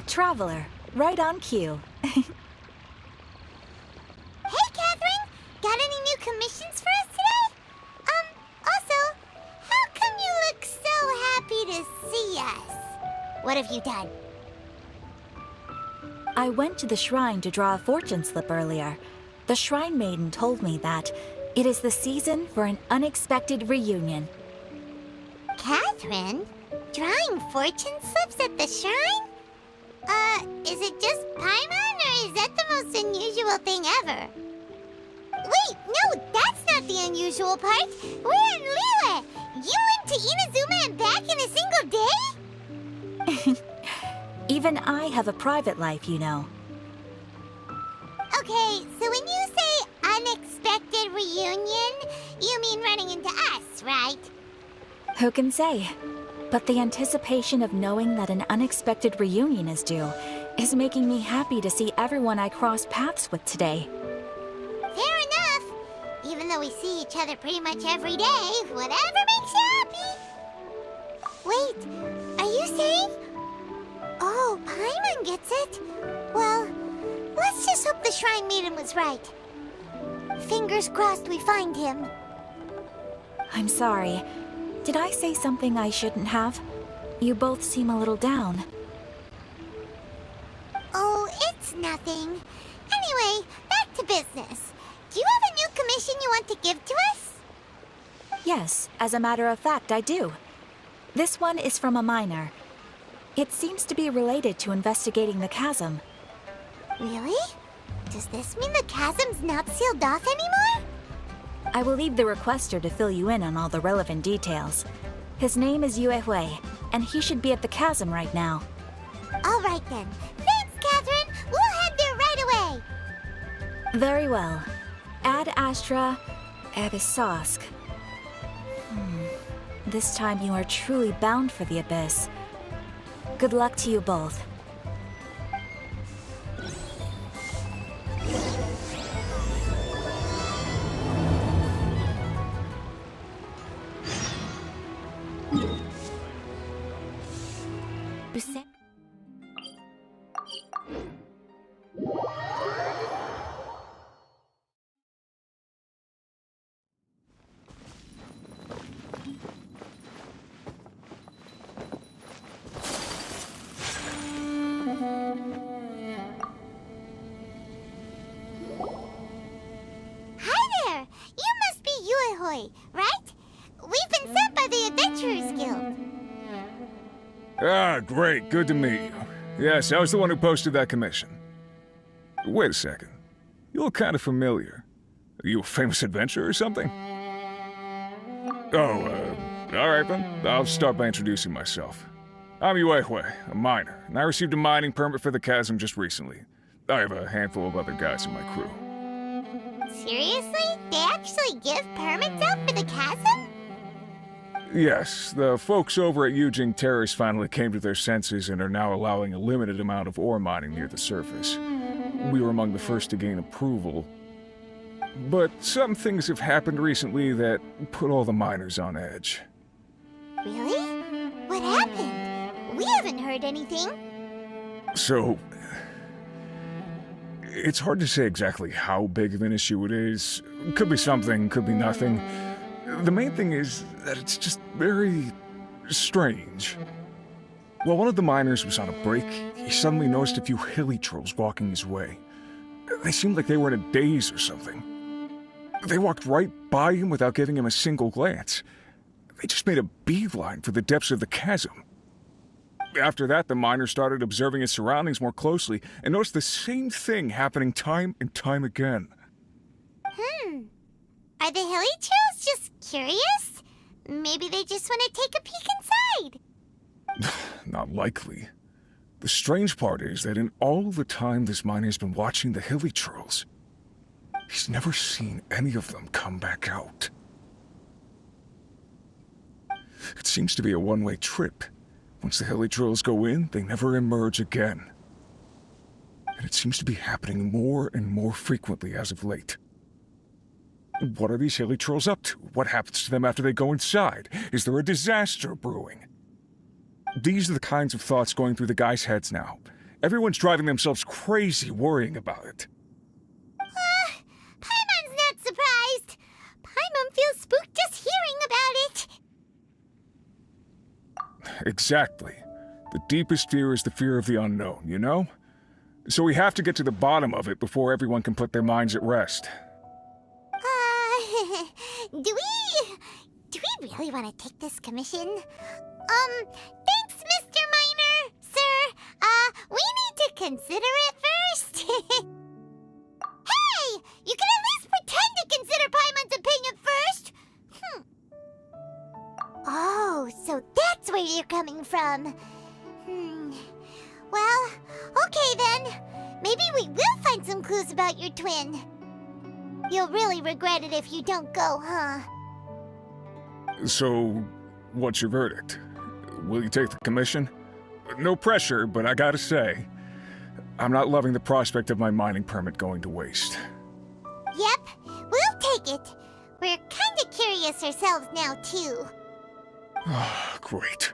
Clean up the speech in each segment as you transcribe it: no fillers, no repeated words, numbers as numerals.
Traveler. Right on cue. Hey, Catherine! Got any new commissions for us today? Also, how come you look so happy to see us? What have you done? I went to the shrine to draw a fortune slip earlier. The shrine maiden told me that it is the season for an unexpected reunion. Catherine? Drawing fortune slips at the shrine? Is it just Paimon, or is that the most unusual thing ever? Wait, no, that's not the unusual part. We're in Liyue. You went to Inazuma and back in a single day? Even I have a private life, you know. Okay, so when you say unexpected reunion, you mean running into us, right? Who can say? But the anticipation of knowing that an unexpected reunion is due is making me happy to see everyone I crossed paths with today. Fair enough. Even though we see each other pretty much every day, whatever makes you happy. Wait, are you saying? Oh, Paimon gets it. Well, let's just hope the Shrine Maiden was right. Fingers crossed we find him. I'm sorry. Did I say something I shouldn't have? You both seem a little down. Oh, it's nothing. Anyway, back to business. Do you have a new commission you want to give to us? Yes, as a matter of fact, I do. This one is from a miner. It seems to be related to investigating the chasm. Really? Does this mean the chasm's not sealed off anymore? I will leave the requester to fill you in on all the relevant details. His name is Yue Hui, and he should be at the chasm right now. All right then. Thanks, Catherine. We'll head there right away. Very well. Ad Astra Abyssosque. This time you are truly bound for the Abyss. Good luck to you both. Right? We've been sent by the Adventurers Guild. Ah, great. Good to meet you. Yes, I was the one who posted that commission. Wait a second. You look kind of familiar. Are you a famous adventurer or something? Oh, alright then. I'll start by introducing myself. I'm Yue Hui, a miner, and I received a mining permit for the chasm just recently. I have a handful of other guys in my crew. Seriously? They actually give permits out for the chasm? Yes, the folks over at Yujing Terrace finally came to their senses and are now allowing a limited amount of ore mining near the surface. We were among the first to gain approval. But some things have happened recently that put all the miners on edge. Really? What happened? We haven't heard anything. So, it's hard to say exactly how big of an issue it is. Could be something, could be nothing. The main thing is that it's just very strange. While one of the miners was on a break, he suddenly noticed a few hilichurls walking his way. They seemed like they were in a daze or something. They walked right by him without giving him a single glance. They just made a beeline for the depths of the chasm. After that, the miner started observing his surroundings more closely and noticed the same thing happening time and time again. Are the hilichurls just curious? Maybe they just want to take a peek inside. Not likely. The strange part is that in all the time this miner's been watching the hilichurls, he's never seen any of them come back out. It seems to be a one-way trip. Once the hilichurls go in, they never emerge again. And it seems to be happening more and more frequently as of late. What are these hilichurls up to? What happens to them after they go inside? Is there a disaster brewing? These are the kinds of thoughts going through the guys' heads now. Everyone's driving themselves crazy worrying about it. Paimon's not surprised. Paimon feels spooked just hearing about it. Exactly. The deepest fear is the fear of the unknown, you know? So we have to get to the bottom of it before everyone can put their minds at rest. Do we really want to take this commission? Thanks, Mr. Miner, sir. We need to consider it first. Hey! You can at least pretend to consider Paimon's opinion first! Oh, so that's where you're coming from. Well, okay then. Maybe we will find some clues about your twin. You'll really regret it if you don't go, huh? So, what's your verdict? Will you take the commission? No pressure, but I gotta say, I'm not loving the prospect of my mining permit going to waste. Yep, we'll take it. We're kinda curious ourselves now, too. Great.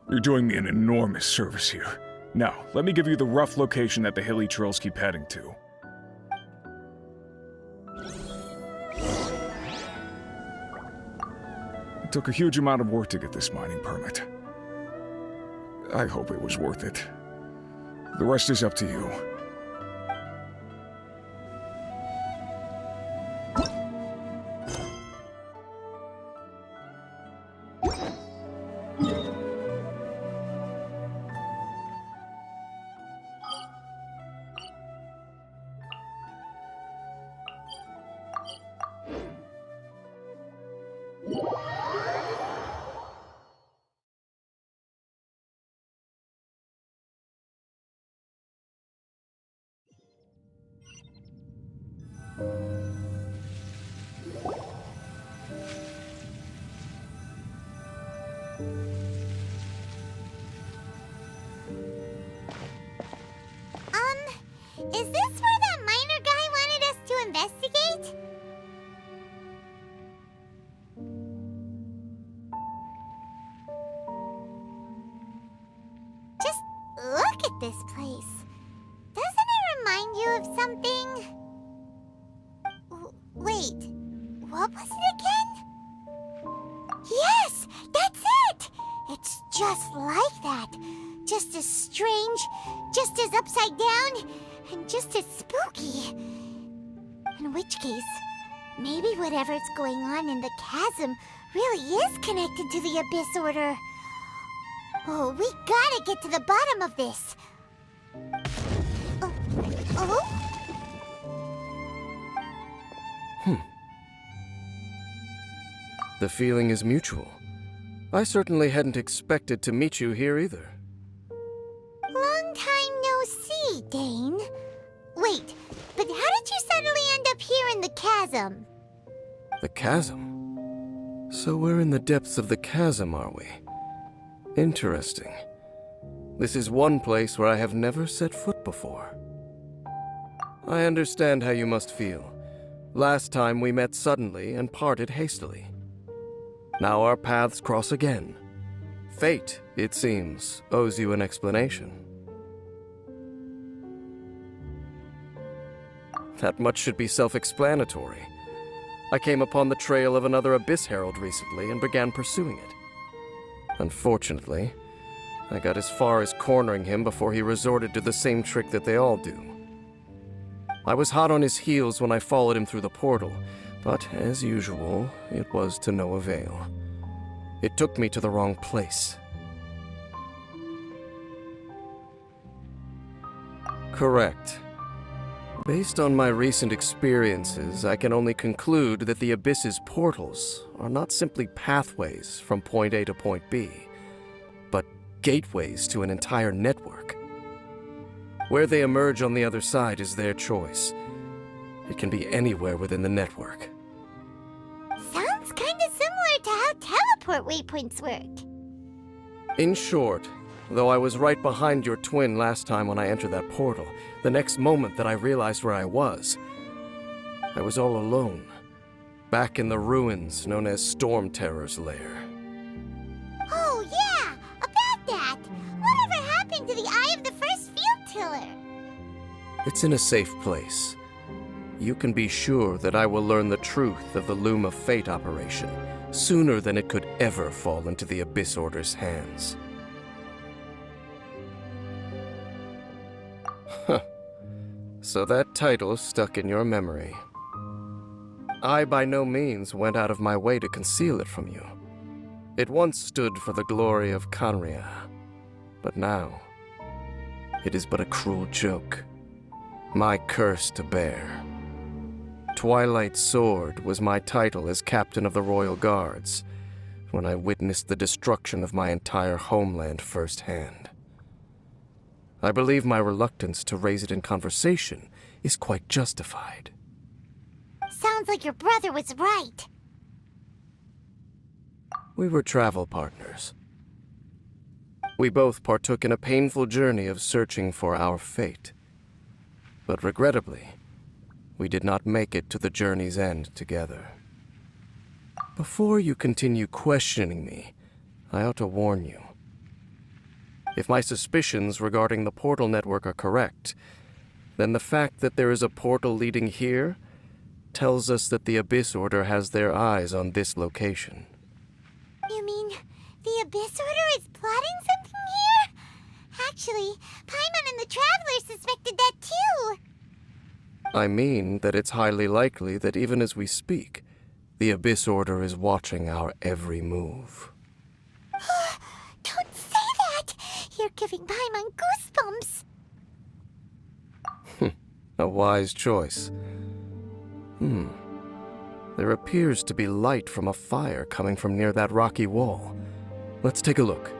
You're doing me an enormous service here. Now, let me give you the rough location that the Hilichurls keep heading to. It took a huge amount of work to get this mining permit. I hope it was worth it. The rest is up to you. Is this where that miner guy wanted us to investigate? Just look at this place. Doesn't it remind you of something? Wait, what was it again? Yes, that's it! It's just like that. Just as strange, just as upside down, and just as spooky. In which case, maybe whatever's going on in the chasm really is connected to the Abyss Order. Oh, we gotta get to the bottom of this. Oh? The feeling is mutual. I certainly hadn't expected to meet you here either. Long time no see, Dane. Wait, but how did you suddenly end up here in the chasm? The chasm? So we're in the depths of the chasm, are we? Interesting. This is one place where I have never set foot before. I understand how you must feel. Last time we met suddenly and parted hastily. Now our paths cross again. Fate, it seems, owes you an explanation. That much should be self-explanatory. I came upon the trail of another Abyss Herald recently and began pursuing it. Unfortunately, I got as far as cornering him before he resorted to the same trick that they all do. I was hot on his heels when I followed him through the portal, but as usual, it was to no avail. It took me to the wrong place. Correct. Based on my recent experiences, I can only conclude that the Abyss's portals are not simply pathways from point A to point B, but gateways to an entire network. Where they emerge on the other side is their choice. It can be anywhere within the network. Sounds kinda similar to how teleport waypoints work. In short, though I was right behind your twin last time when I entered that portal, the next moment that I realized where I was all alone, back in the ruins known as Storm Terror's lair. Oh yeah, about that! Whatever happened to the Eye of the First Field pillar? It's in a safe place. You can be sure that I will learn the truth of the Loom of Fate operation sooner than it could ever fall into the Abyss Order's hands. Huh. So that title stuck in your memory. I by no means went out of my way to conceal it from you. It once stood for the glory of Khaenri'ah, but now it is but a cruel joke. My curse to bear. Twilight Sword was my title as captain of the Royal Guards when I witnessed the destruction of my entire homeland firsthand. I believe my reluctance to raise it in conversation is quite justified. Sounds like your brother was right. We were travel partners. We both partook in a painful journey of searching for our fate. But regrettably, we did not make it to the journey's end together. Before you continue questioning me, I ought to warn you. If my suspicions regarding the portal network are correct, then the fact that there is a portal leading here tells us that the Abyss Order has their eyes on this location. You mean the Abyss Order is plotting something here? Actually, Paimon and the Traveler suspected that too. I mean that it's highly likely that even as we speak, the Abyss Order is watching our every move. Don't say that! You're giving Paimon goosebumps. A wise choice. There appears to be light from a fire coming from near that rocky wall. Let's take a look.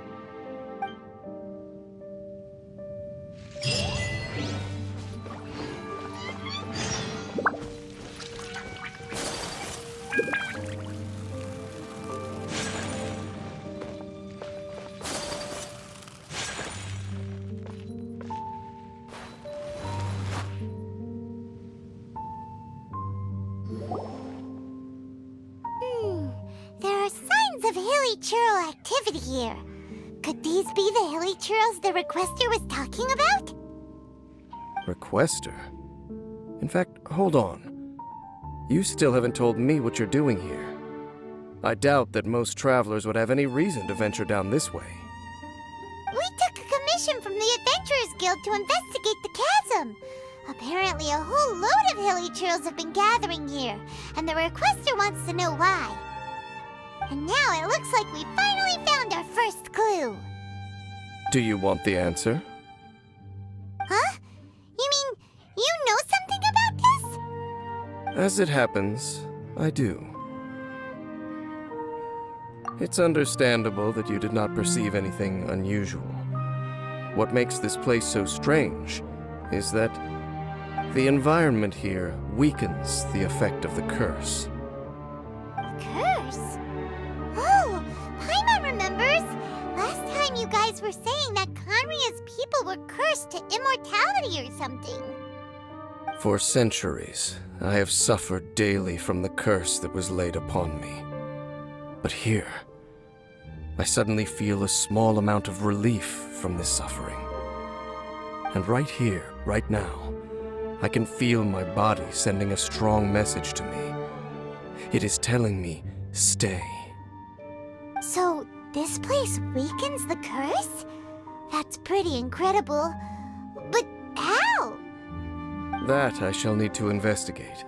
There are signs of hilichurl activity here. Could these be the hilichurls the Requester was talking about? Requester? In fact, hold on. You still haven't told me what you're doing here. I doubt that most travelers would have any reason to venture down this way. We took a commission from the Adventurers Guild to investigate the chasm. Apparently a whole load of hilichurls have been gathering here, and the Requester wants to know why. And now it looks like we finally found our first clue. Do you want the answer? Huh? You mean you know something about this? As it happens, I do. It's understandable that you did not perceive anything unusual. What makes this place so strange is that the environment here weakens the effect of the curse. Curse? Oh, Paimon remembers. Last time you guys were saying that Khaenri'ah's people were cursed to immortality or something. For centuries, I have suffered daily from the curse that was laid upon me. But here, I suddenly feel a small amount of relief from this suffering. And right here, right now, I can feel my body sending a strong message to me. It is telling me, stay. So, this place weakens the curse? That's pretty incredible. But how? That I shall need to investigate.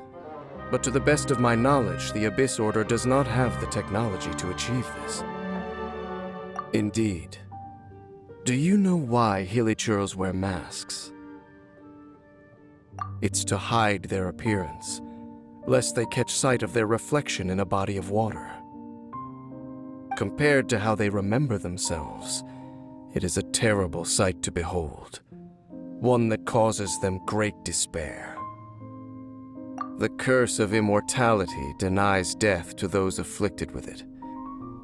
But to the best of my knowledge, the Abyss Order does not have the technology to achieve this. Indeed. Do you know why hilichurls wear masks? It's to hide their appearance, lest they catch sight of their reflection in a body of water. Compared to how they remember themselves, it is a terrible sight to behold, one that causes them great despair. The curse of immortality denies death to those afflicted with it,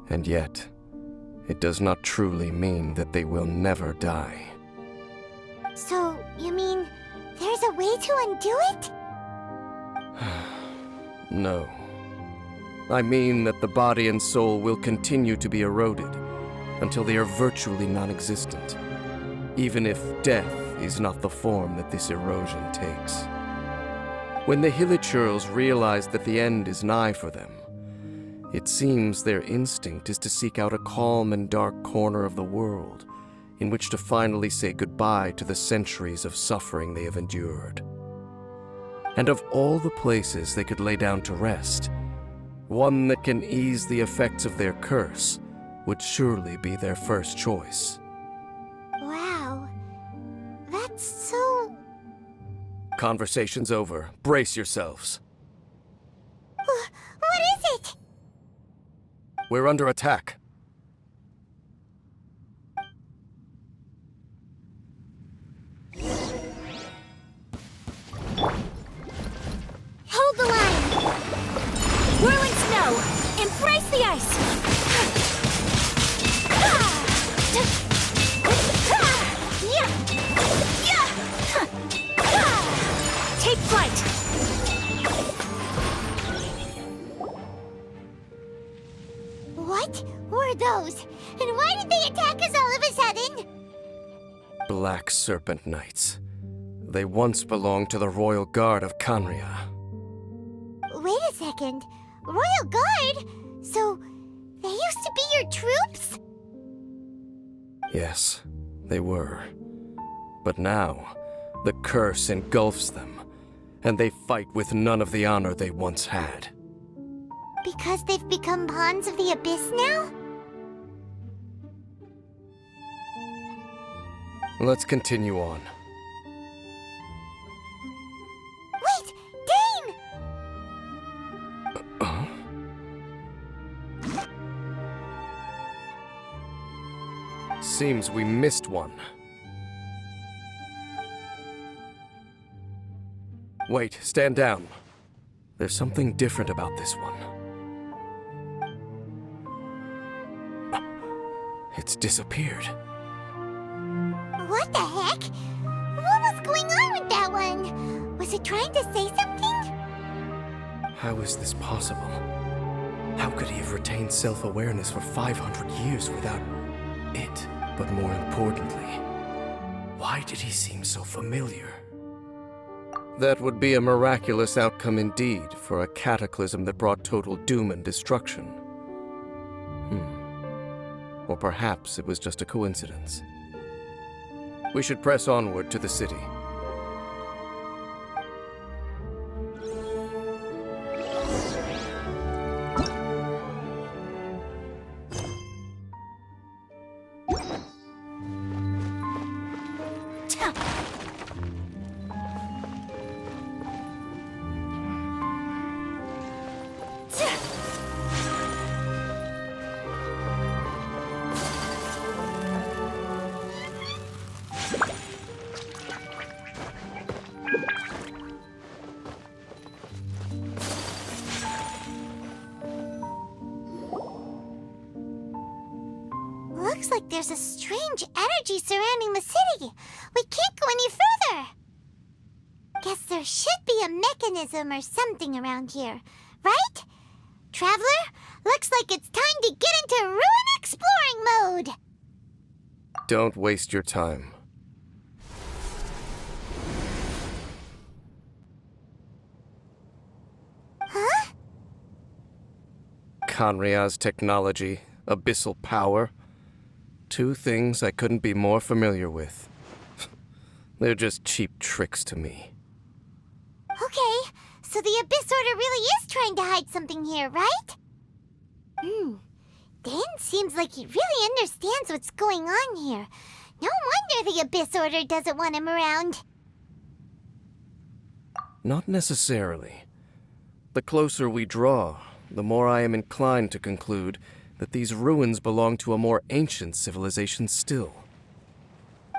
and yet, it does not truly mean that they will never die. So, you mean there's a way to undo it? No. I mean that the body and soul will continue to be eroded until they are virtually non-existent, even if death is not the form that this erosion takes. When the Hilichurls realize that the end is nigh for them, it seems their instinct is to seek out a calm and dark corner of the world in which to finally say goodbye to the centuries of suffering they have endured. And of all the places they could lay down to rest, one that can ease the effects of their curse would surely be their first choice. Wow. That's so... Conversation's over. Brace yourselves. What is it? We're under attack. Hold the line! Whirling snow! Embrace the ice! Take flight! What were those? And why did they attack us all of a sudden? Black Serpent Knights. They once belonged to the Royal Guard of Khaenri'ah. Wait a second. Royal Guard? So, they used to be your troops? Yes, they were. But now, the curse engulfs them, and they fight with none of the honor they once had. Because they've become pawns of the Abyss now? Let's continue on. Wait! Dane! Seems we missed one. Wait, stand down. There's something different about this one. It's disappeared. What the heck? What was going on with that one? Was it trying to say something? How is this possible? How could he have retained self-awareness for 500 years without it? But more importantly, why did he seem so familiar? That would be a miraculous outcome indeed for a cataclysm that brought total doom and destruction. Or perhaps it was just a coincidence. We should press onward to the city. Looks like there's a strange energy surrounding the city. We can't go any further. Guess there should be a mechanism or something around here, right? Traveler, looks like it's time to get into ruin exploring mode. Don't waste your time. Huh? Khaenri'ah's technology, abyssal power. Two things I couldn't be more familiar with. They're just cheap tricks to me. Okay, so the Abyss Order really is trying to hide something here, right? Dan seems like he really understands what's going on here. No wonder the Abyss Order doesn't want him around. Not necessarily. The closer we draw, the more I am inclined to conclude that these ruins belong to a more ancient civilization still.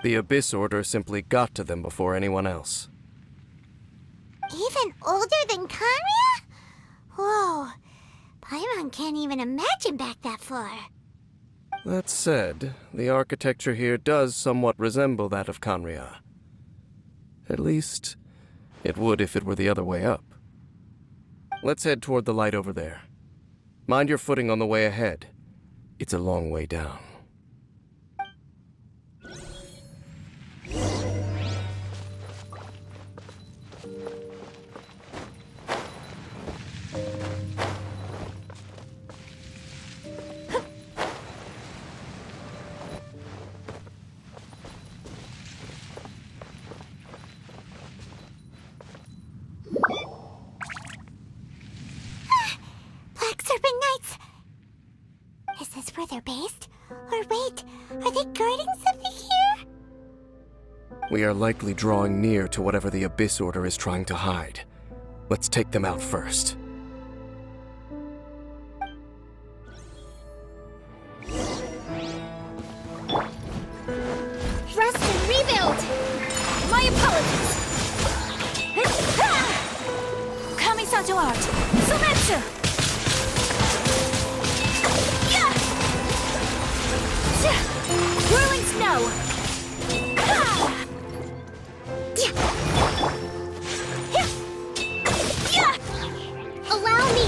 The Abyss Order simply got to them before anyone else. Even older than Khaenri'ah? Whoa, Paimon can't even imagine back that far. That said, the architecture here does somewhat resemble that of Khaenri'ah. At least, it would if it were the other way up. Let's head toward the light over there. Mind your footing on the way ahead. It's a long way down. Is this where they're based? Or wait, are they guarding something here? We are likely drawing near to whatever the Abyss Order is trying to hide. Let's take them out first. Rest and rebuild! My apologies! Kamisato art! Sometsu! Whirling snow! Allow me!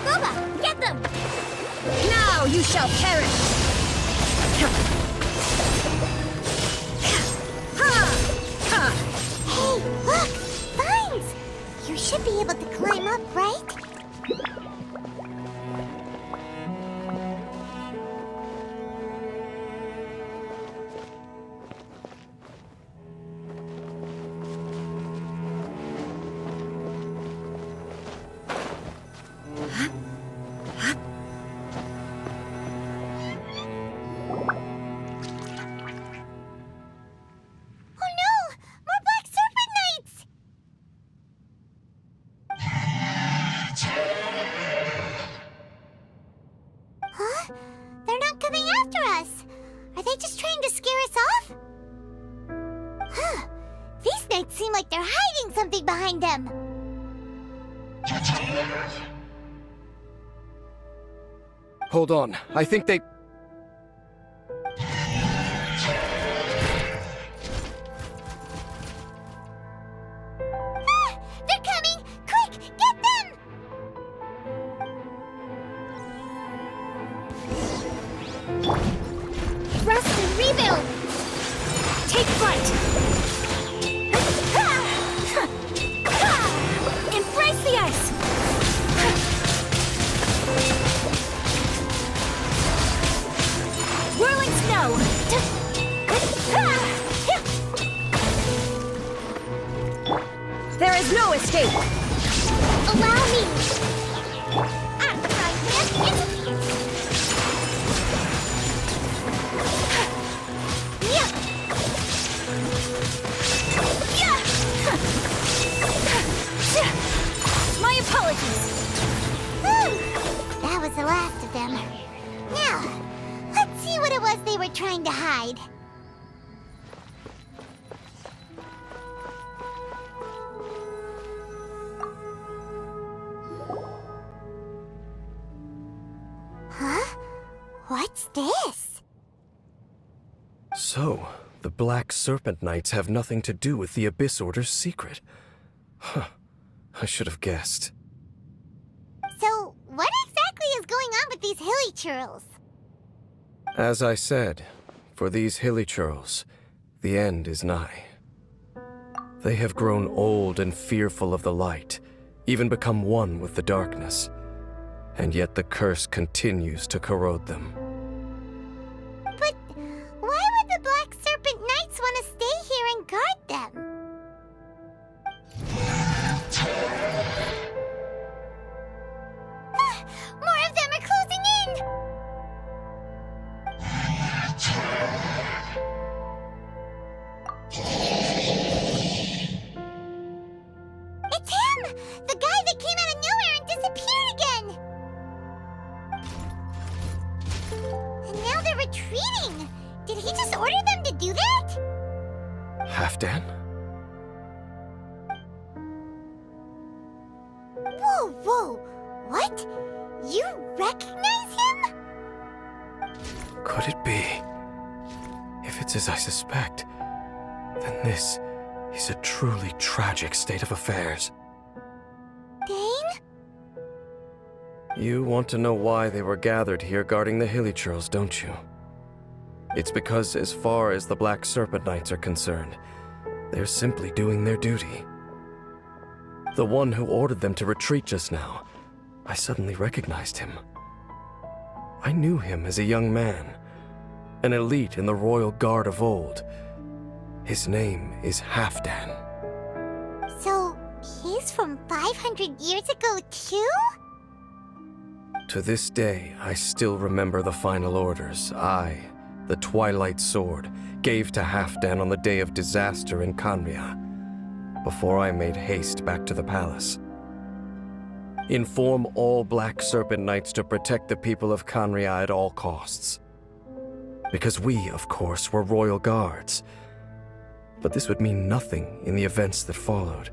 Boba, get them! Now you shall perish! Hey, look! Vines! You should be able to climb up, right? Hold on, I think they... They're coming! Quick, get them! Rest and rebuild! Take flight! Embrace the ice! Whirling snow! There is no escape! Allow me! Fragment! My apologies! That was the last of them. Now, let's see what it was they were trying to hide. Huh? What's this? So, the Black Serpent Knights have nothing to do with the Abyss Order's secret. Huh. I should have guessed. So, what exactly is going on with these hilichurls? As I said, for these hilichurls, the end is nigh. They have grown old and fearful of the light, even become one with the darkness. And yet the curse continues to corrode them. But why would the Black Serpent Knights want to stay here and guard them? More of them are closing in! It's him! The guy that came out of nowhere and disappeared again! And now they're retreating! Did he just order them to do that? Halfdan? Whoa, whoa! What? You recognize him? Could it be? If it's as I suspect, then this is a truly tragic state of affairs. Dane? You want to know why they were gathered here guarding the Hilichurls, don't you? It's because as far as the Black Serpent Knights are concerned, they're simply doing their duty. The one who ordered them to retreat just now, I suddenly recognized him. I knew him as a young man, an elite in the royal guard of old. His name is Halfdan. So, he's from 500 years ago too? To this day, I still remember the final orders I, the Twilight Sword, gave to Halfdan on the day of disaster in Khaenri'ah, before I made haste back to the palace. Inform all Black Serpent Knights to protect the people of Khaenri'ah at all costs. Because we, of course, were royal guards. But this would mean nothing in the events that followed.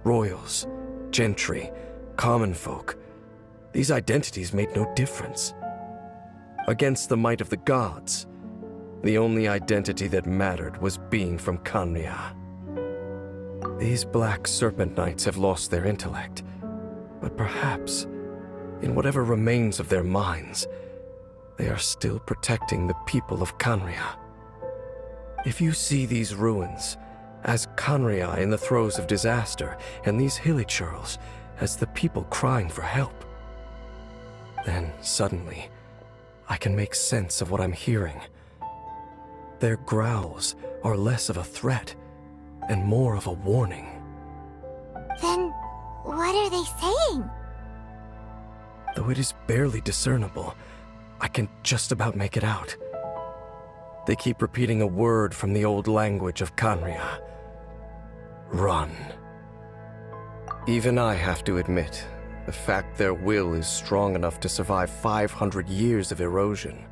Royals, gentry, common folk, these identities made no difference. Against the might of the gods, the only identity that mattered was being from Khaenri'ah. These Black Serpent Knights have lost their intellect, but perhaps, in whatever remains of their minds, they are still protecting the people of Khaenri'ah. If you see these ruins as Khaenri'ah in the throes of disaster, and these Hilichurls as the people crying for help, then suddenly I can make sense of what I'm hearing. Their growls are less of a threat and more of a warning. Then, what are they saying? Though it is barely discernible, I can just about make it out. They keep repeating a word from the old language of Khaenri'ah. Run. Even I have to admit, the fact their will is strong enough to survive 500 years of erosion,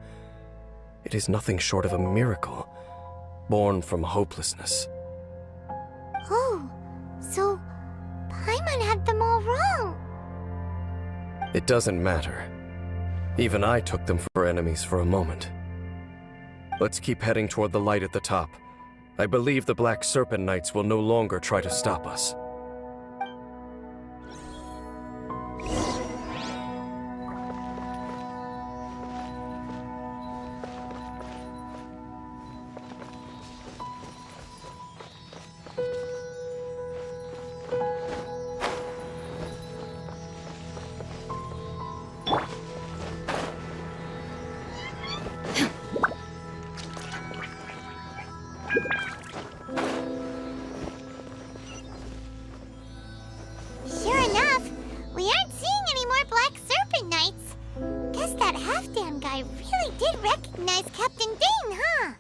it is nothing short of a miracle, born from hopelessness. Oh, so Paimon had them all wrong. It doesn't matter. Even I took them for enemies for a moment. Let's keep heading toward the light at the top. I believe the Black Serpent Knights will no longer try to stop us. Sure enough, we aren't seeing any more Black Serpent Knights. Guess that Halfdan guy really did recognize Captain Dane, huh?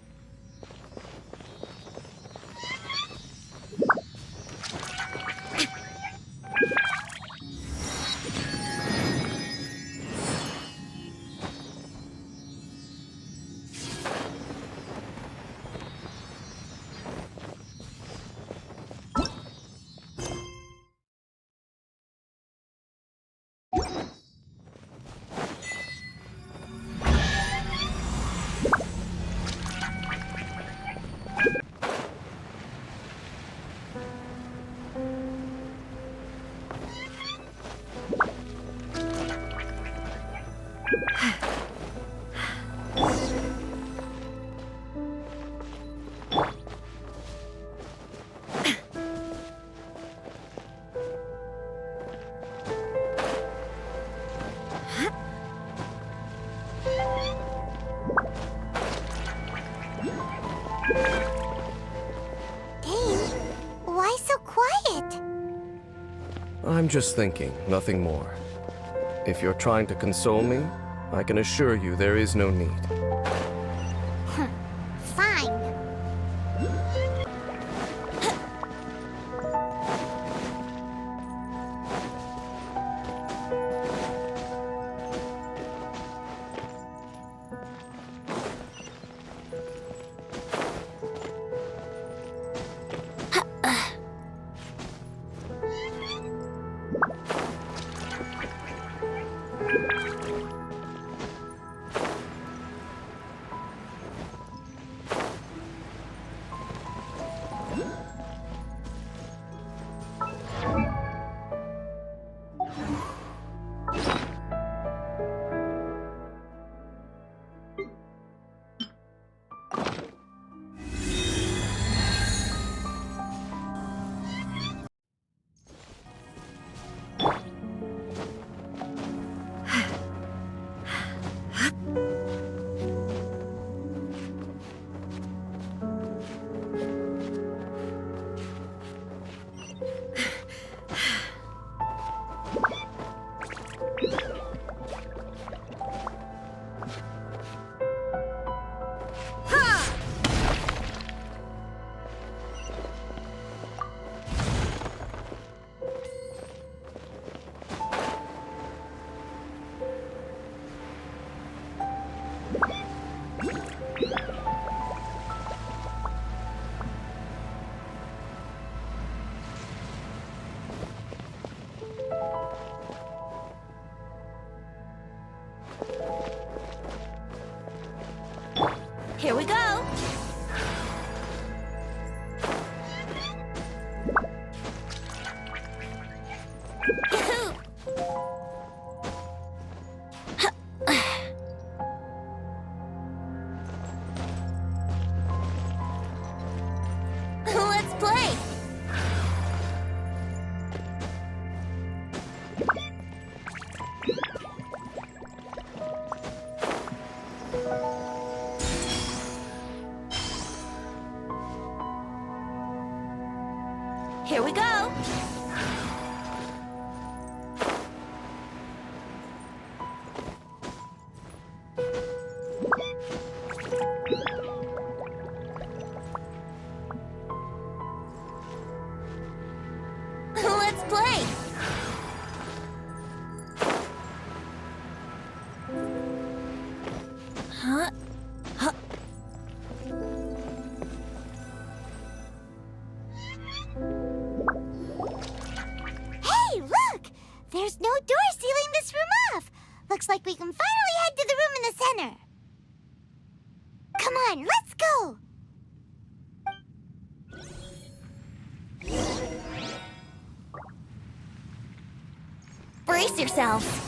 Dane, why so quiet? I'm just thinking, nothing more. If you're trying to console me, I can assure you there is no need. Fine. Here we go! Let's play! Here we go! Let's play! Huh? Huh? Hey, look! There's no door sealing this room off. Looks like we can finally head to the room in the center. Come on, let's go! Brace yourself!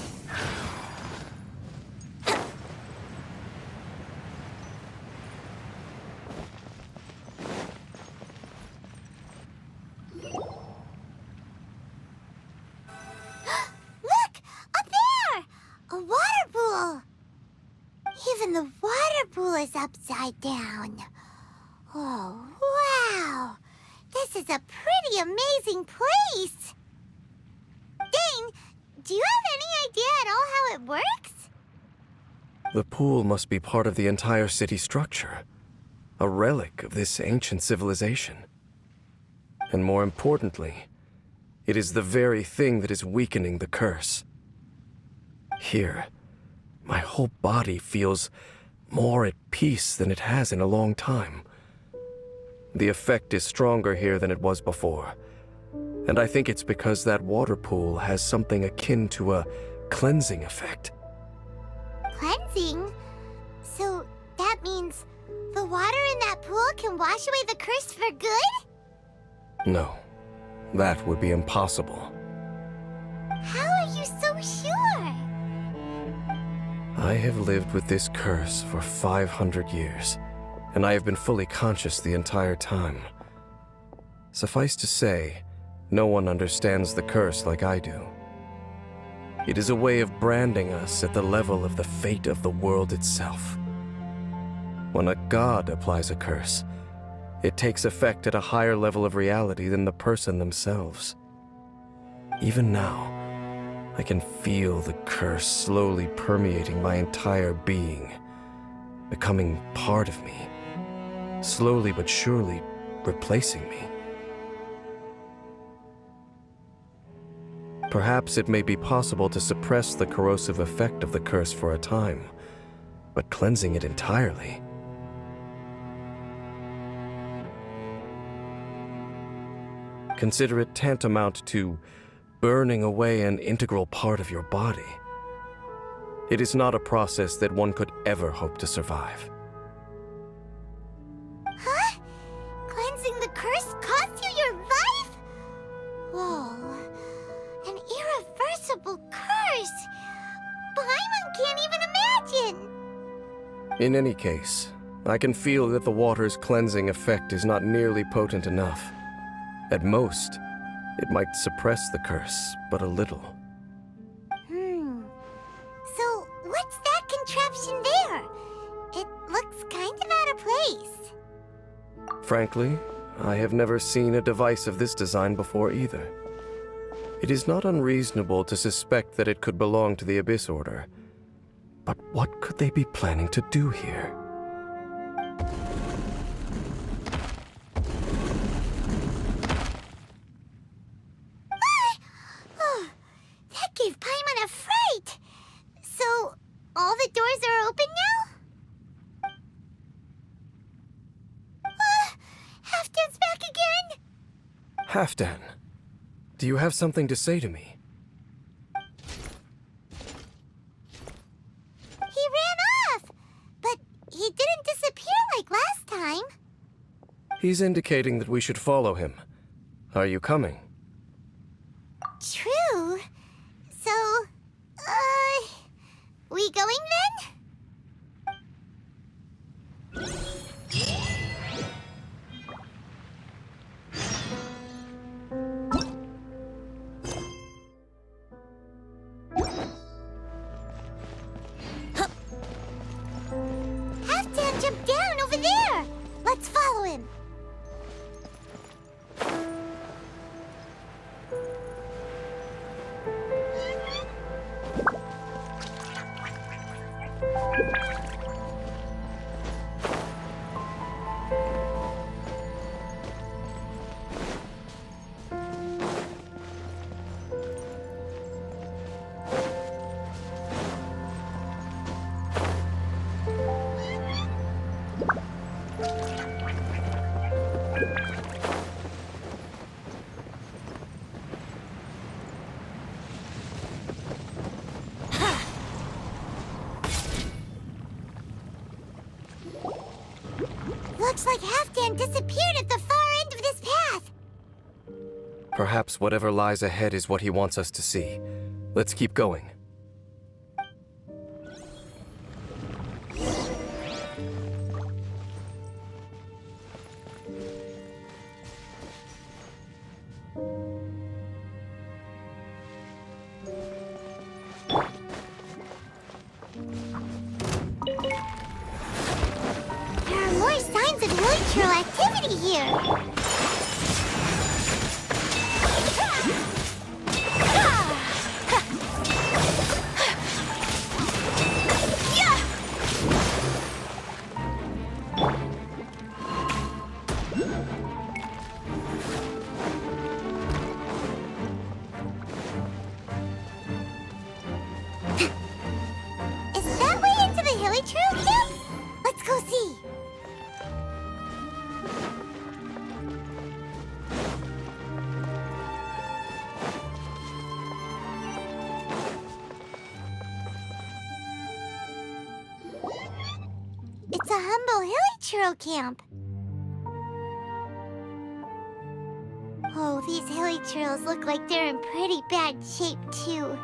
Look! Up there! A water pool! Even the water pool is upside down. Oh, wow! This is a pretty amazing place! Dane, do you have any idea at all how it works? The pool must be part of the entire city structure, a relic of this ancient civilization. And more importantly, it is the very thing that is weakening the curse. Here, my whole body feels more at peace than it has in a long time. The effect is stronger here than it was before, and I think it's because that water pool has something akin to a cleansing effect. Cleansing? So that means the water in that pool can wash away the curse for good? No, that would be impossible. How are you so sure? I have lived with this curse for 500 years, and I have been fully conscious the entire time. Suffice to say, no one understands the curse like I do. It is a way of branding us at the level of the fate of the world itself. When a god applies a curse, it takes effect at a higher level of reality than the person themselves. Even now, I can feel the curse slowly permeating my entire being, becoming part of me, slowly but surely replacing me. Perhaps it may be possible to suppress the corrosive effect of the curse for a time, but cleansing it entirely... Consider it tantamount to burning away an integral part of your body. It is not a process that one could ever hope to survive. Huh? Cleansing the curse cost you your life? Whoa. An irreversible curse. Paimon can't even imagine. In any case, I can feel that the water's cleansing effect is not nearly potent enough. At most, it might suppress the curse, but a little. So, what's that contraption there? It looks kind of out of place. Frankly, I have never seen a device of this design before either. It is not unreasonable to suspect that it could belong to the Abyss Order. But what could they be planning to do here? That gave Paimon a fright. So, all the doors are open now? Halfdan, do you have something to say to me? He ran off! But he didn't disappear like last time. He's indicating that we should follow him. Are you coming? True. So, we going then? Halfdan jumped down over there! Let's follow him! Looks like Halfdan disappeared at the far end of this path. Perhaps whatever lies ahead is what he wants us to see. Let's keep going. There are more signs of hilichurl activity here. Is that way into the hilichurl camp? Let's go see. It's a humble hilichurl camp. Oh, these hilichurls look like they're in pretty bad shape, too.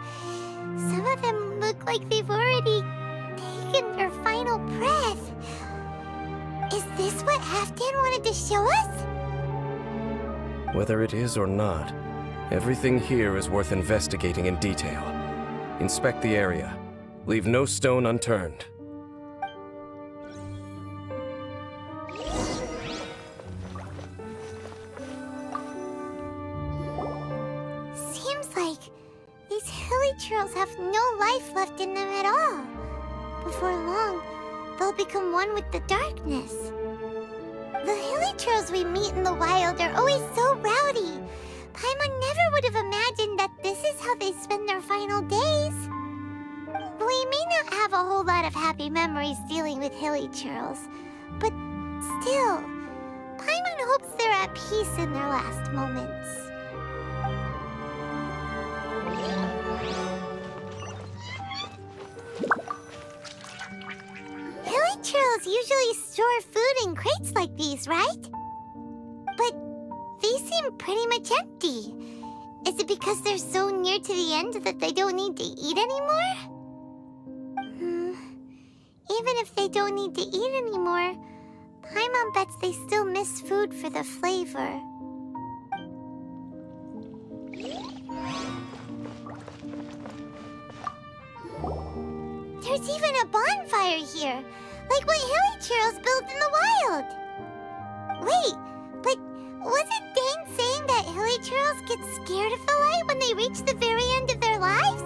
Some of them look like they've already taken their final breath. Is this what Halfdan wanted to show us? Whether it is or not, everything here is worth investigating in detail. Inspect the area. Leave no stone unturned. Seems like these hilichurls have no life left in them at all. Before long, they'll become one with the darkness. The hilichurls we meet in the wild are always so rowdy. Paimon never would have imagined that this is how they spend their final days. We may not have a whole lot of happy memories dealing with hilichurls, but still, Paimon hopes they're at peace in their last moments. Hilichurls usually store food in crates like these, right? But these seem pretty much empty. Is it because they're so near to the end that they don't need to eat anymore? Even if they don't need to eat anymore, Paimon bets they still miss food for the flavor. There's even a bonfire here, like what hilichurls build in the wild. Wait, but wasn't Dane saying that hilichurls get scared of the light when they reach the very end of their lives?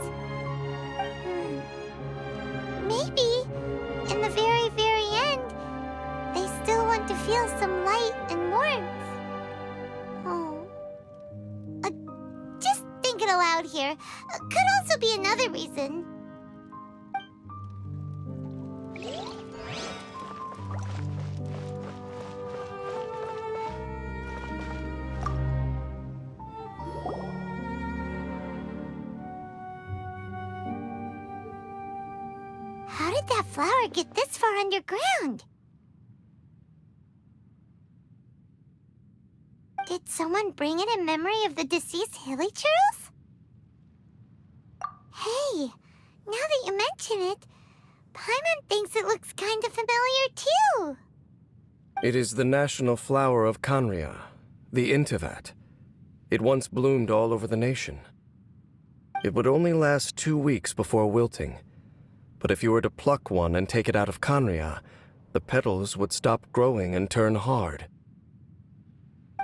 Maybe, in the very, very end, they still want to feel some light and warmth. Oh. Just thinking aloud here. Could also be another reason. that flower get this far underground? Did someone bring it in memory of the deceased Hilichurls? Hey, now that you mention it, Paimon thinks it looks kind of familiar too. It is the national flower of Khaenri'ah, the Inteyvat. It once bloomed all over the nation. It would only last 2 weeks before wilting, but if you were to pluck one and take it out of Khaenri'ah, the petals would stop growing and turn hard.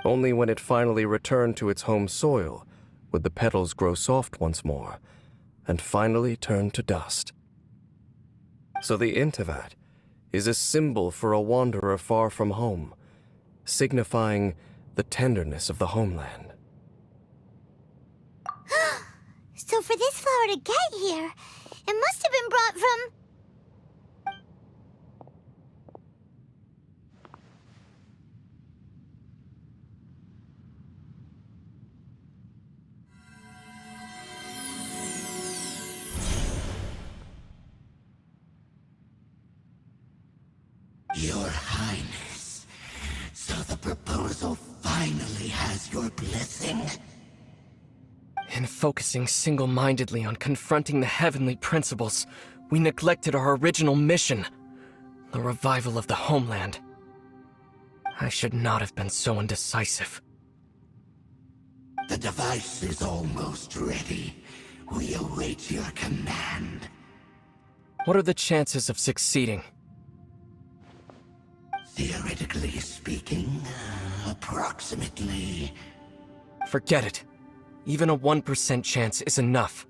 Only when it finally returned to its home soil would the petals grow soft once more, and finally turn to dust. So the Inteyvat is a symbol for a wanderer far from home, signifying the tenderness of the homeland. So for this flower to get here, it must have been brought from... Your Highness, so the proposal finally has your blessing? In focusing single-mindedly on confronting the heavenly principles, we neglected our original mission, the revival of the homeland. I should not have been so indecisive. The device is almost ready. We await your command. What are the chances of succeeding? Theoretically speaking, approximately... Forget it. Even a 1% chance is enough.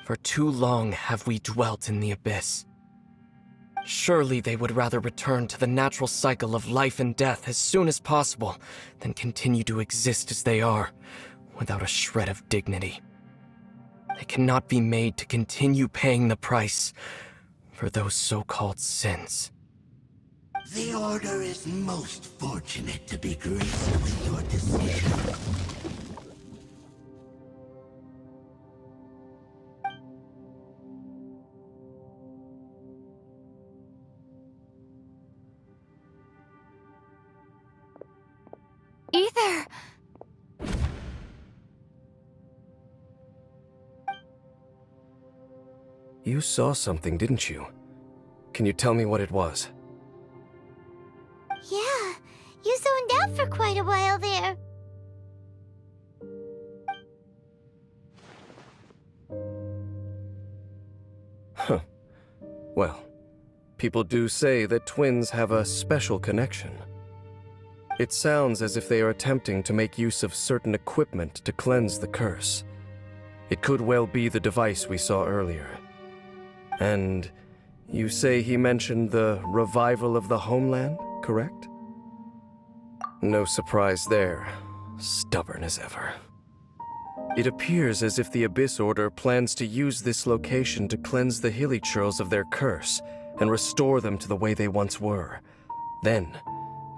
For too long have we dwelt in the abyss. Surely they would rather return to the natural cycle of life and death as soon as possible than continue to exist as they are, without a shred of dignity. They cannot be made to continue paying the price for those so-called sins. The Order is most fortunate to be graced with your decision. Ether! You saw something, didn't you? Can you tell me what it was? Yeah, you zoned out for quite a while there. Huh. Well, people do say that twins have a special connection. It sounds as if they are attempting to make use of certain equipment to cleanse the curse. It could well be the device we saw earlier. And you say he mentioned the revival of the homeland, correct? No surprise there. Stubborn as ever. It appears as if the Abyss Order plans to use this location to cleanse the Hilichurls of their curse and restore them to the way they once were. Then,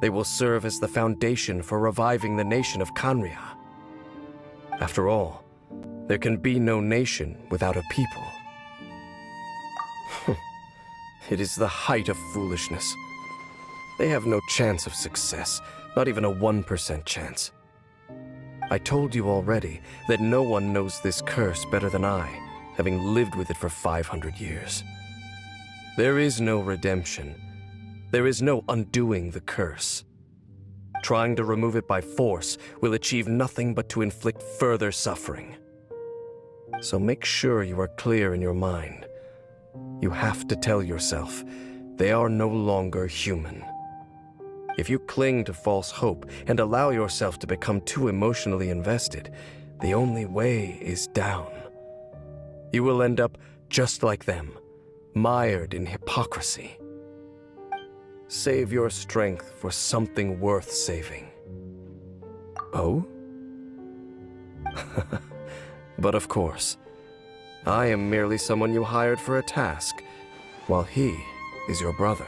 they will serve as the foundation for reviving the nation of Khaenri'ah. After all, there can be no nation without a people. It is the height of foolishness. They have no chance of success, not even a 1% chance. I told you already that no one knows this curse better than I, having lived with it for 500 years. There is no redemption. There is no undoing the curse. Trying to remove it by force will achieve nothing but to inflict further suffering. So make sure you are clear in your mind. You have to tell yourself, they are no longer human. If you cling to false hope and allow yourself to become too emotionally invested, the only way is down. You will end up just like them, mired in hypocrisy. Save your strength for something worth saving. Oh? But of course, I am merely someone you hired for a task, while he is your brother.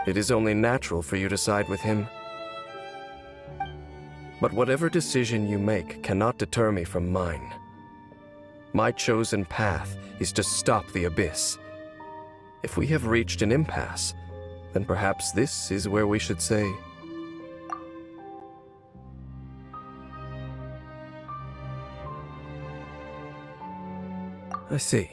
It is only natural for you to side with him. But whatever decision you make cannot deter me from mine. My chosen path is to stop the Abyss, If we have reached an impasse, then perhaps this is where we should say... I see.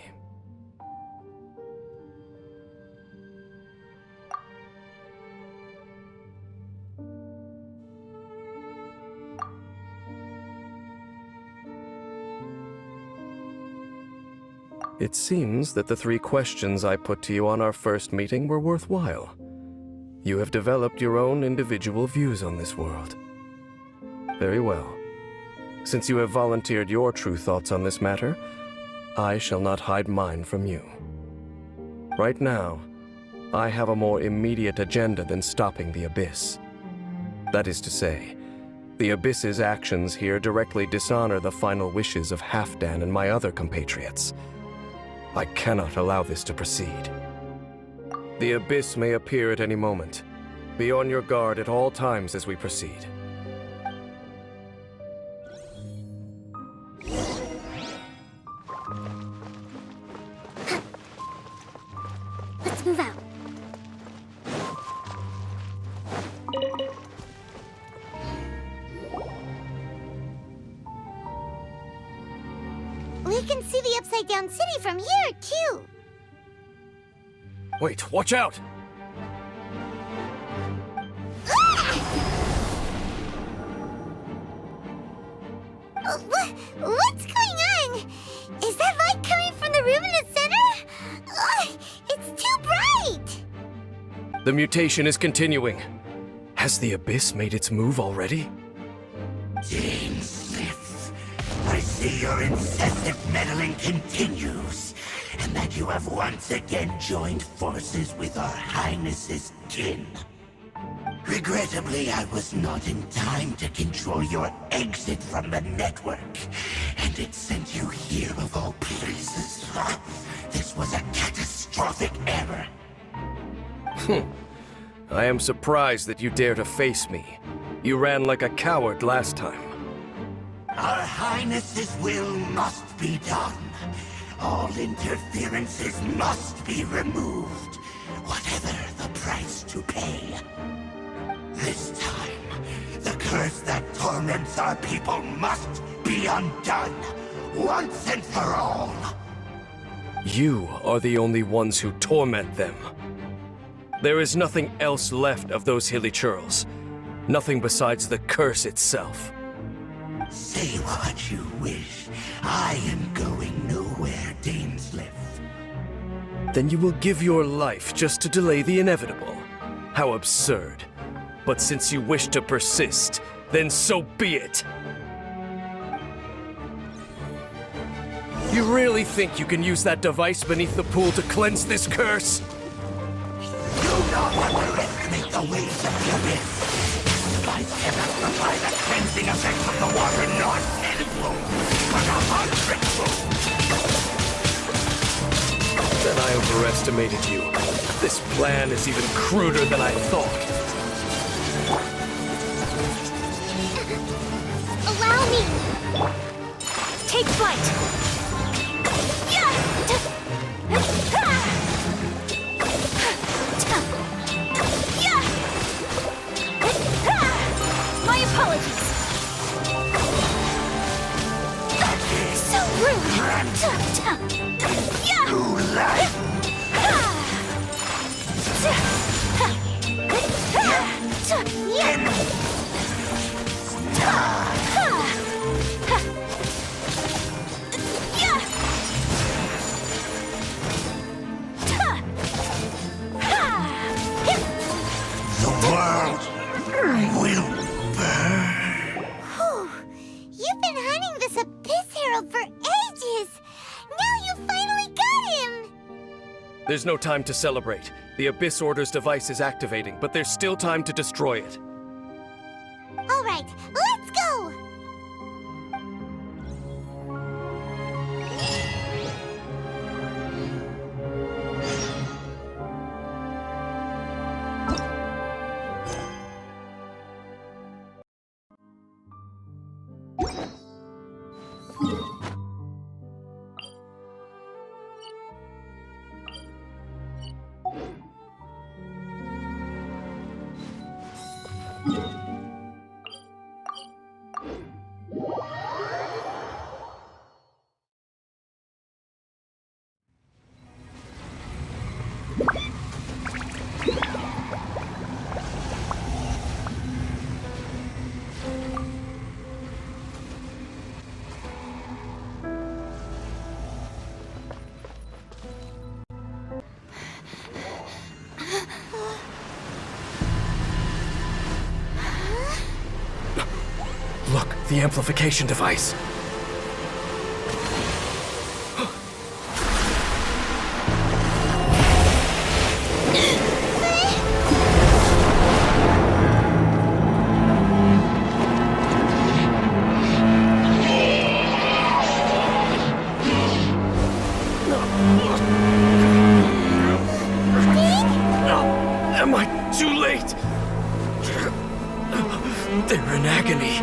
It seems that the 3 questions I put to you on our first meeting were worthwhile. You have developed your own individual views on this world. Very well. Since you have volunteered your true thoughts on this matter, I shall not hide mine from you. Right now, I have a more immediate agenda than stopping the Abyss. That is to say, the Abyss's actions here directly dishonor the final wishes of Halfdan and my other compatriots. I cannot allow this to proceed. The Abyss may appear at any moment. Be on your guard at all times as we proceed. Let's move out. We can see the Upside Down City from here, too. Wait, watch out! What's going on? Is that light coming from the room in the center? It's too bright! The mutation is continuing. Has the Abyss made its move already? I see your incessant meddling continues, and that you have once again joined forces with our Highness's kin. Regrettably, I was not in time to control your exit from the network, and it sent you here of all places. This was a catastrophic error. I am surprised that you dare to face me. You ran like a coward last time. Our Highness's will must be done. All interferences must be removed, whatever the price to pay. This time, the curse that torments our people must be undone, once and for all. You are the only ones who torment them. There is nothing else left of those Hilichurls. Nothing besides the curse itself. Say what you wish. I am going nowhere, Dainsleif. Then you will give your life just to delay the inevitable. How absurd. But since you wish to persist, then so be it. You really think you can use that device beneath the pool to cleanse this curse? Do not underestimate the waves of the abyss. Device cannot supply the cleansing effect of the water not tenfold, but 100-fold. Then I overestimated you. This plan is even cruder than I thought. Allow me! Take flight! My apologies! So rude! The world will burn. Whew. You've been hunting this Abyss Herald for ages! Now you finally got him! There's no time to celebrate. The Abyss Order's device is activating, but there's still time to destroy it. Alright, let's go! Look, the amplification device. Am I too late? They're in agony.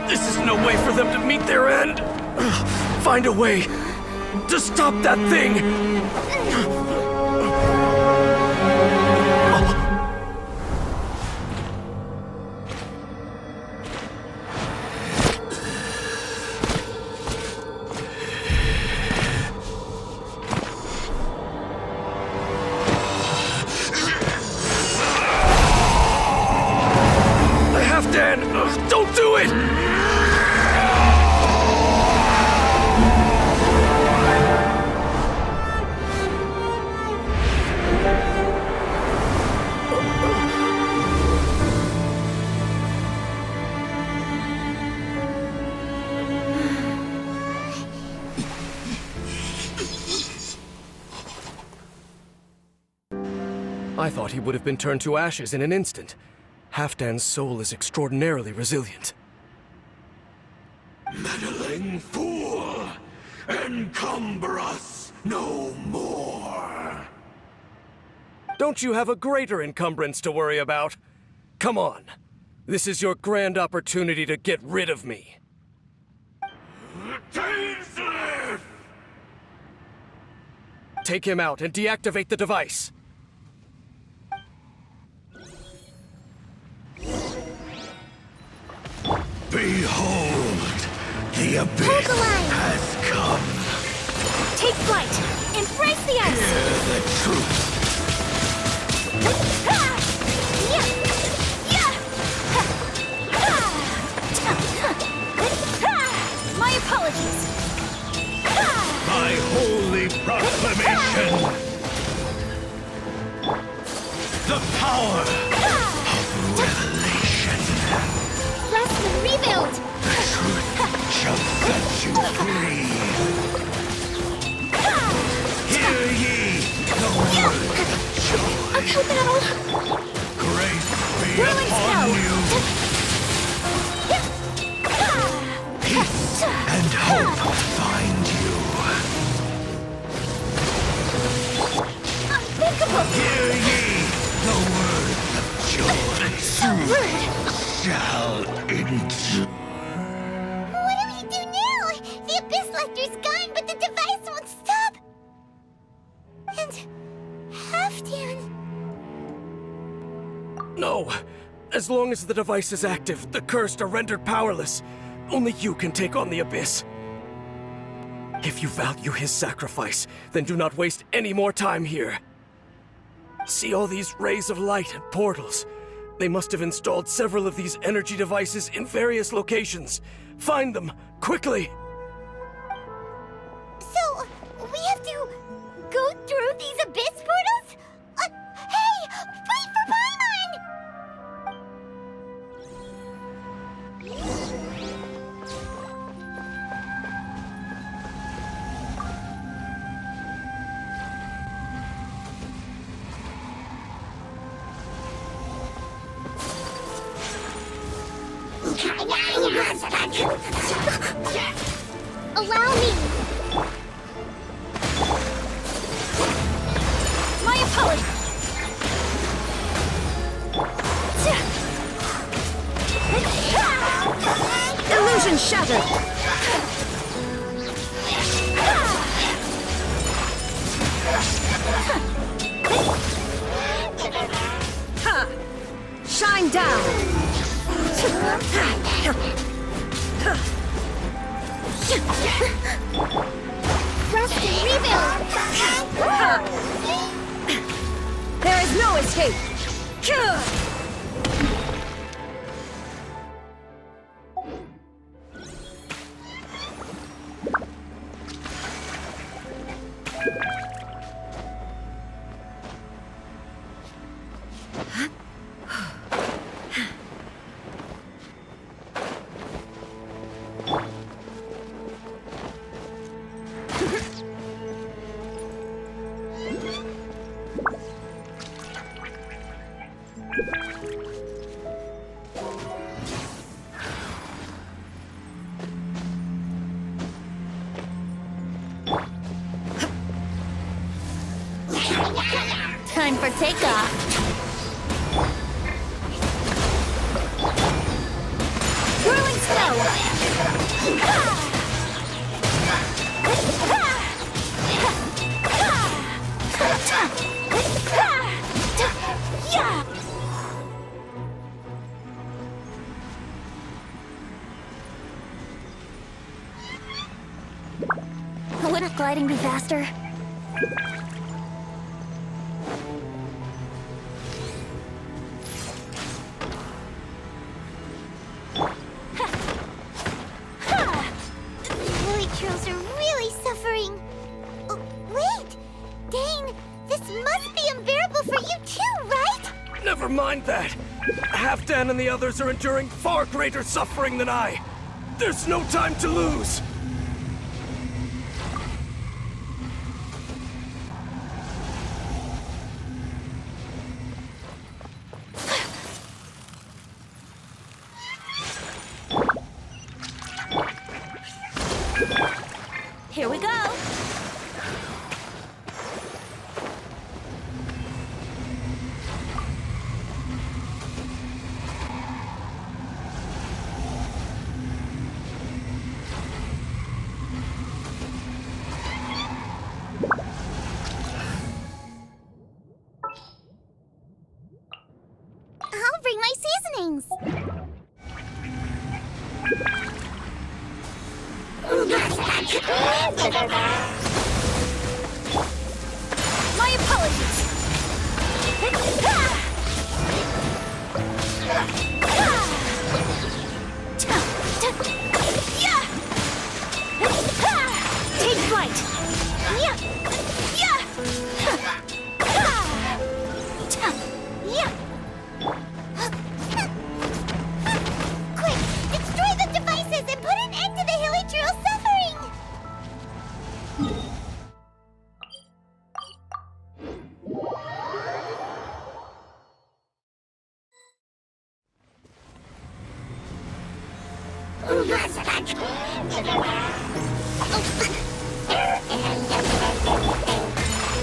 This is no way for them to meet their end. Find a way to stop that thing. Halfdan, don't do it! I thought he would have been turned to ashes in an instant. Halfdan's soul is extraordinarily resilient. Meddling fool! Encumber us no more! Don't you have a greater encumbrance to worry about? Come on. This is your grand opportunity to get rid of me. Tainsleif! Take him out and deactivate the device. Behold! The abyss has come! Take flight! Embrace the ice! Hear the truth! My apologies! My holy proclamation! The power of revelation! Rest and rebuild! The truth shall set you free! Hear ye the word of joy! A co-battle! Grace be Whirling upon snow. you! Peace and hope find you! Unthinkable! Hear ye the word of joy! So rude! Shall endure! What do we do now? The Abyss Lector's gone, but the device won't stop! And... Halfdan... No! As long as the device is active, the cursed are rendered powerless. Only you can take on the Abyss. If you value his sacrifice, then do not waste any more time here. See all these rays of light and portals? They must have installed several of these energy devices in various locations. Find them, quickly! So, we have to go through these Abyss portals? Hey! Wait for Paimon! Allow me! My apologies! Illusion shattered! Ha! Shine down! Rest and rebuild! There is no escape! Time for takeoff. Whirling snow! Wouldn't gliding be faster? Hilichurls are really suffering. Oh, wait! Dane, this must be unbearable for you too, right? Never mind that. Halfdan and the others are enduring far greater suffering than I. There's no time to lose. Here we go! I'll bring my seasonings. My apologies! Take flight! Quick, destroy the devices and put an end to the Hilichurl suffering!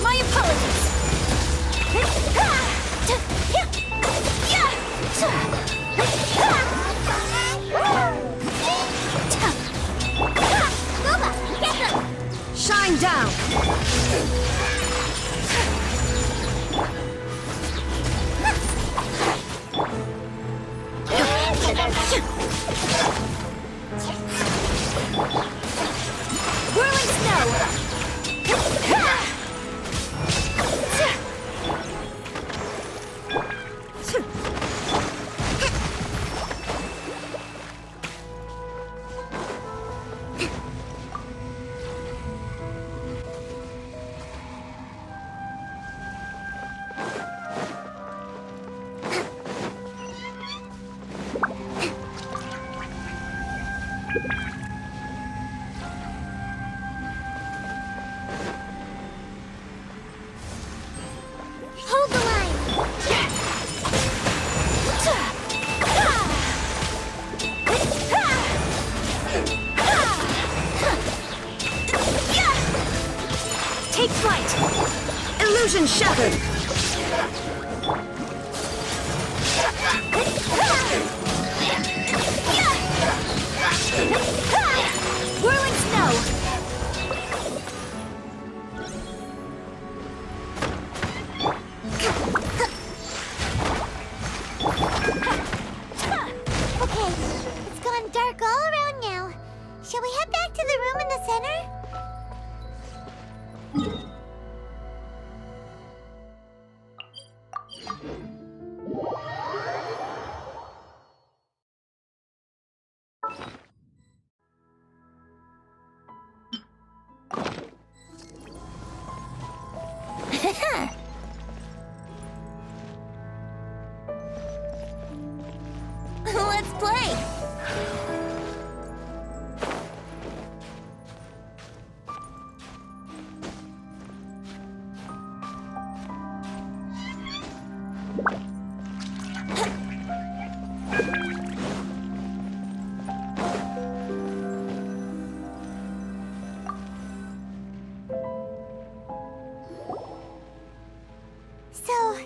My apologies! Boba, get them! Shine down! Whirling snow! Hold the line! Take flight! Illusion shattered! Whirling snow! play! So,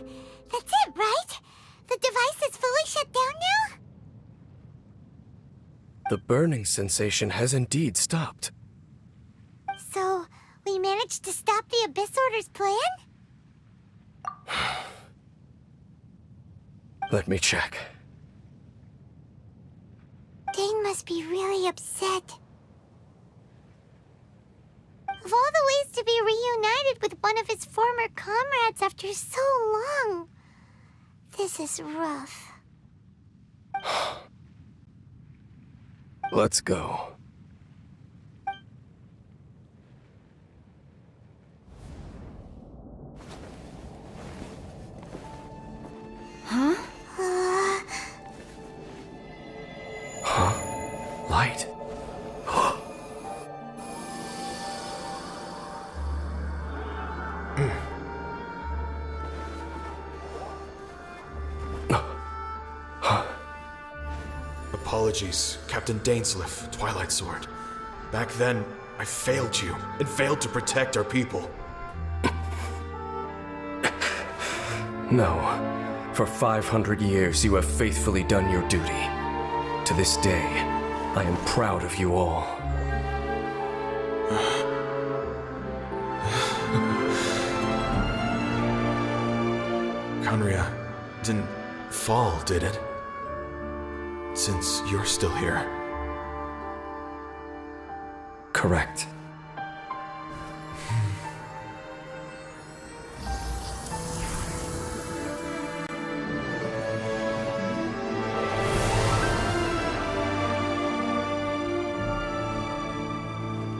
that's it, right? The device is fully shut down now? The burning sensation has indeed stopped. So, we managed to stop the Abyss Order's plan? Let me check. Dane must be really upset. Of all the ways to be reunited with one of his former comrades after so long, this is rough. Let's go. Huh? Light. Apologies, Captain Dainsleif, Twilight Sword. Back then, I failed you, and failed to protect our people. No. For 500 years, you have faithfully done your duty. To this day, I am proud of you all. Conria didn't fall, did it? Since you're still here. Correct.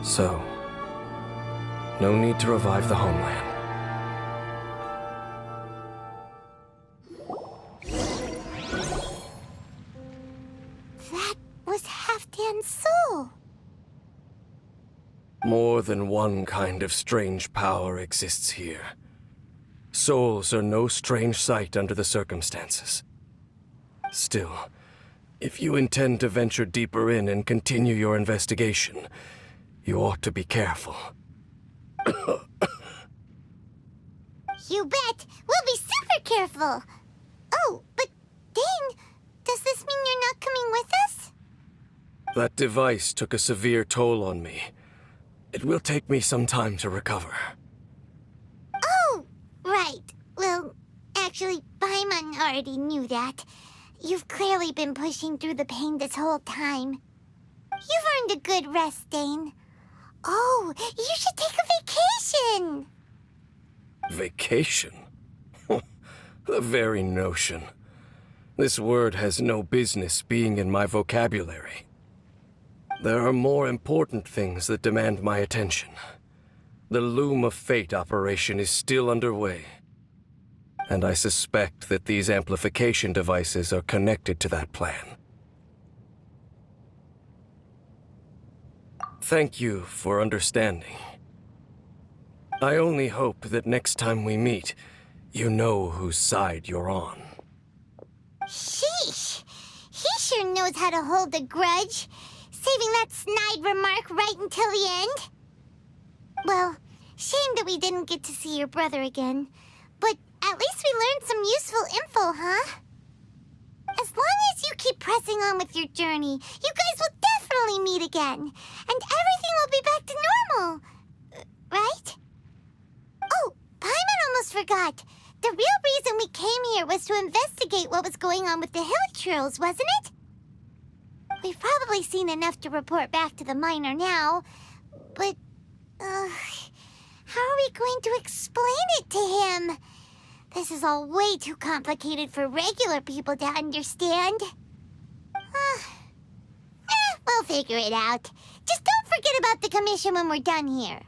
So, no need to revive the homeland. That was Halfdan's soul. More than one kind of strange power exists here. Souls are no strange sight under the circumstances. Still, if you intend to venture deeper in and continue your investigation, you ought to be careful. You bet! We'll be super careful! Oh, but Dane, does this mean you're not coming with us? That device took a severe toll on me. It will take me some time to recover. Oh, right. Well, actually, Paimon already knew that. You've clearly been pushing through the pain this whole time. You've earned a good rest, Dane. Oh, you should take a vacation! Vacation? The very notion. This word has no business being in my vocabulary. There are more important things that demand my attention. The Loom of Fate operation is still underway. And I suspect that these amplification devices are connected to that plan. Thank you for understanding. I only hope that next time we meet, you know whose side you're on. Sheesh! He sure knows how to hold a grudge, saving that snide remark right until the end. Well, shame that we didn't get to see your brother again, but at least we learned some useful info, huh? As long as you keep pressing on with your journey, you guys will definitely meet again, and everything will be back to normal, right? Oh, Paimon almost forgot. The real reason we came here was to investigate what was going on with the Hilichurls, wasn't it? We've probably seen enough to report back to the miner now, but, how are we going to explain it to him? This is all way too complicated for regular people to understand. We'll figure it out. Just don't forget about the commission when we're done here.